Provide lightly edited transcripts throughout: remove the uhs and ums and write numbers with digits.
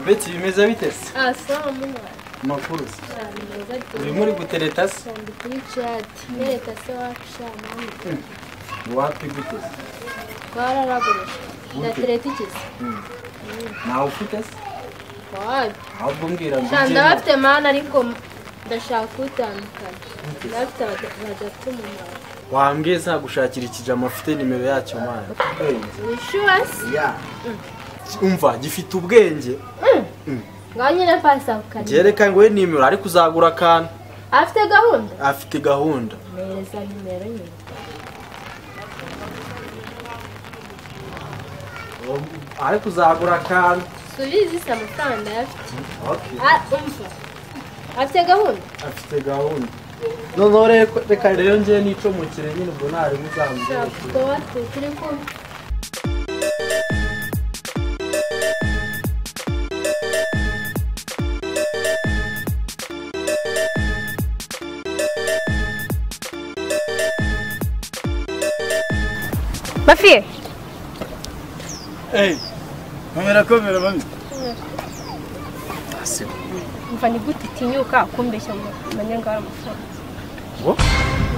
Beti bimeze bite se? Sawa mwana. Makuru se. Uri muri gutereta se? Ndi kuri chat. Nereta se wakishama. Wapi gute se? Bararagurisha. Ndatereta iki se? Nawe ufite se? Wapi? Ahubwo mbwira ngo Shanda bafite mana ariko ndashaka kutandukana. Ndafite batatu mu mwana. Wambwiye se gushakira ikijama afite nimero yacyo mana. Wishuwas? Ya. Umva gifite ubwenge. Nganyine pasa ukani. Jereka ngo we nimero ari kuzagura kan. Afite gahunda? Afite gahunda. Neza nimero nyine. Ari kuzagura kan. Subizi se amafaranga afite. Okay. Umva. Afite gahunda? Afite gahunda. None reka rero ngiye nico mu kire nyine ubwo ntari muzambye. Sawa, turi kumwe. Mafie. Hey. Kamera mami. Asibo. Mfani gute tinyuka kumbeshya mu manyangara amafaranga. Ngo?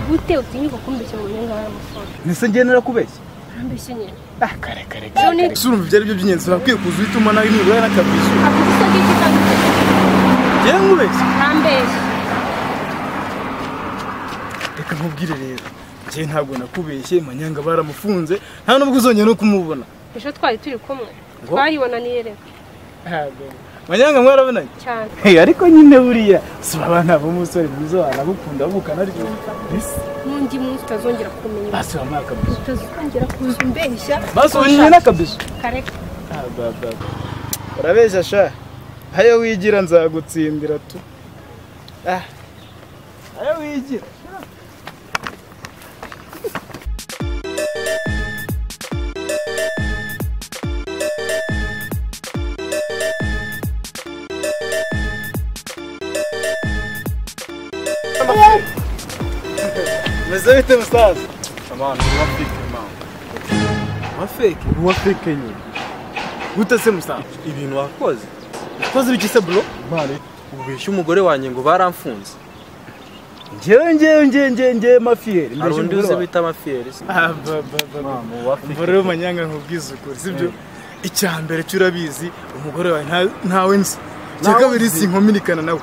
Gute utinyuka kumbeshya mu manyangara amafaranga. Nise ngenera kubeshya. Ambeshye nyine. Kare. Joni. Surumva byari byo by'inyenzi nakwiye kuza bituma nawe nibura nakabisha. Akusa giki cyangwa. Ngiye nkubeshya. Ambeshye. Reka nkubwire rero. Ngiye ntabwo nakubeshye manyanga baramufunze nta nubwo uzongera no kumubona. Ejo twari turi kumwe. Twaribonaniye reka. Manyanga mwarabonanye cyane. Ariko nyine buriya si abana b'umusore mwiza wanagukunda bukana ryo Nundi munsi utazongera kumenya. basi wamaka kabisa Utazongera kuzumbeshya. basi unyine nakabisa Kareka. urabeshya sha hayo wigira nzagutsindira tu hayo wigira Meze bite musaza? Amana wafike mama. Wafike? Wafike nyine. Gute se musaza? Ibintu wakoze. Koze biki se bro? Mane ubeshya umugore wanjye ngo baramfunze. Ngewe mafieri. Arundi uzi bita mafieri. Mama wafike. Mbore manyanga nkubwiza ukuri sibyo? Icyambere cyurabizi umugore wawe ntawe nzi. Cyakabiri sinkominikana nawe.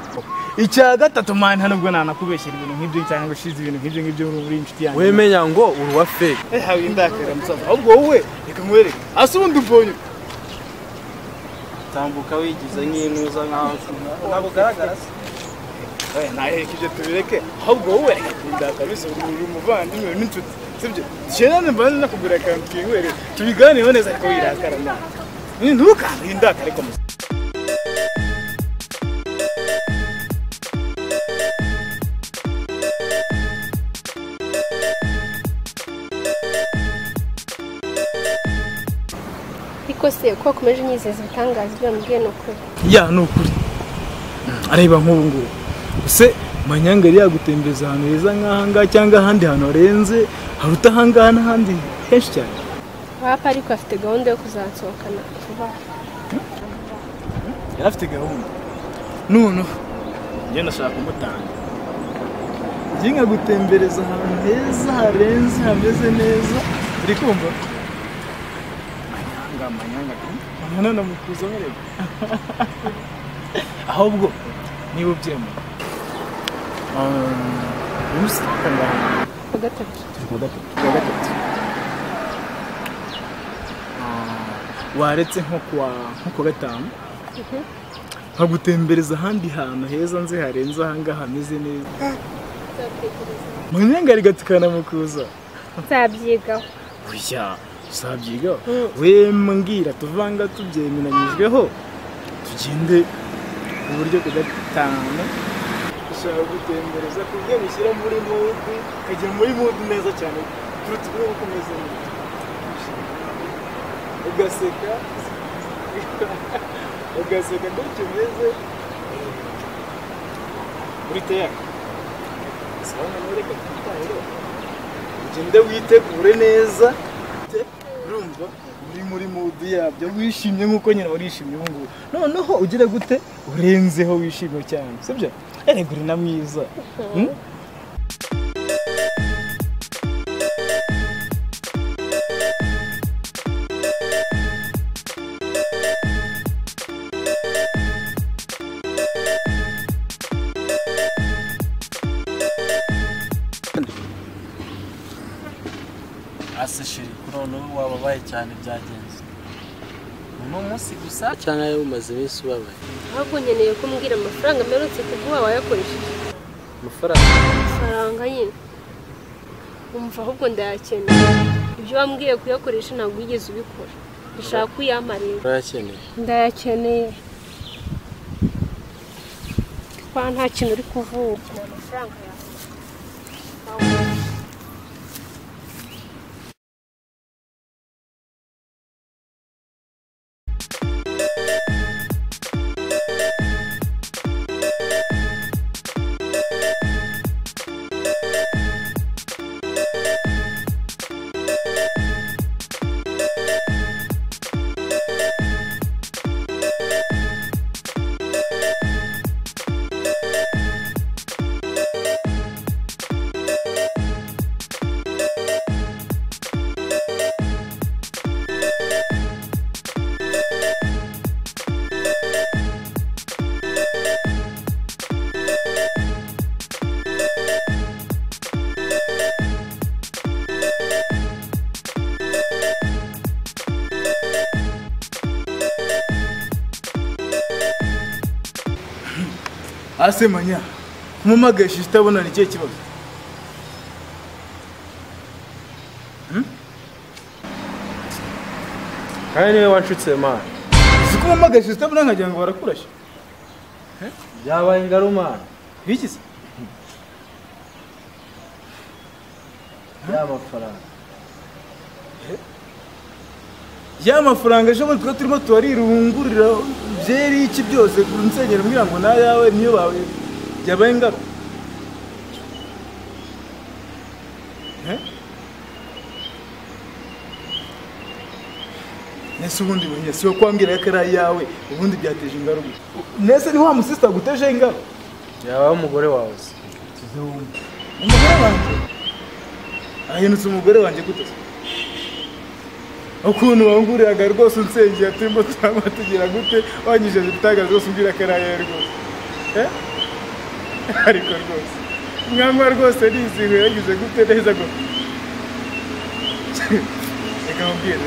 Icya gatatu man nubwo nanakubeshyira ibintu nk'ibyo cyangwa gushiza ibintu nk'ibyo muri inshuti yanjye. Wemenya ngo uri wa fake. Hawe indakira musaza. Ahubwo wowe reka nkwereke. Asubundi ubonye. Tambuka wigize nk'inuza nkaho ntabwo garagara se. Naye kije tubireke. Ahubwo wowe reka ndakabise uri umuvandimwe n'inshuti. Sibyo? Cyane mbana nakugura kantu kiwere. Tubiganireho neza ariko wirakara na. Ni ntukande indakare ko Ikose ko komeje nyizeza bitangaza byo mbwiye no kuri. Ya nukuri. Areba nk'ubungu. Ese manyanga yari yagutembeza ahantu heza nk'ahanga cyangwa ahandi hantu renze haruta ahanga n'ahandi henshi cyane. Papa ariko afite gahunda yo kuzansohokana vuba. Yari afite gahunda. None njye ndashaka kumutanga. Njye nkagutembereza ahantu heza harenze hameze neza. Uri kumva? Manyanga namukuza barega. Ahubwo niba ubyemera. Umunsi kangana. Gatatu. Waretse nko kwa gatanu. Nkagutembereza ahandi hantu heza nze harenze ahanga hameze neza. Manyanga ari gatukana mukuza. Nzabyigaho. Oya, uzabyigaho. We mbwira tuvanga tubyemenanyijweho. Tugende ku buryo bwa gatanu. Ushaka gutembereza kubwe gushyira muri mood, kajya muri mood neza cyane. Kuruta uko ukomeza neza. Ugaseka gutyo meze. Uri tayari? Sawa nureka tutahero. Ugende witegure neza. Urumva? uri muri mudu yabyo wishimye nk'uko nyine warishimye ubu ngubu noneho ugire gute urenzeho wishimye cyane sibyo erega uri na mwiza ase shiri noneho wababaye cyane byagenze uno munsi gusa cyane ayo umaze iminsi ubabaye ahubwo nkeneye kumbwira amafaranga mperutse kuguha wayakoresheje amafaranga nyine umva ahubwo ndayakeneye ibyo wambwiye kuyakoresha ntabwo wigeze ubikora ndashaka kuyampa rero ndayakeneye kwa nta kintu uri kuvuga amafaranga yawe ase manya kumumagashi itabona ni cye kibazo kandi niwe wanshutse mana zikumumagashi itabona nkagira ngo barakurashe byabaye ingarumana bikize ya mafaranga ejo bundi turimo tubarirungurira byeri iki byose nsengera mbwira ngo nayawe niyo bawe byabaye ingaro nese ubundi bunye siyo kwambwira ko ari yawe ubundi byateje ingaro nese ni wa musista guteje ingaro yaba umugore wawe umugore wanjye ahindutse umugore wanjye gute ukuntu wanguriraga rwose unsengera turimo tugira gute wanyije zitagaza rwose umbwira ko ari ayawe rwose ariko rwose mwamba rwose nizihiwe yagize gute neza ngo reka mubwire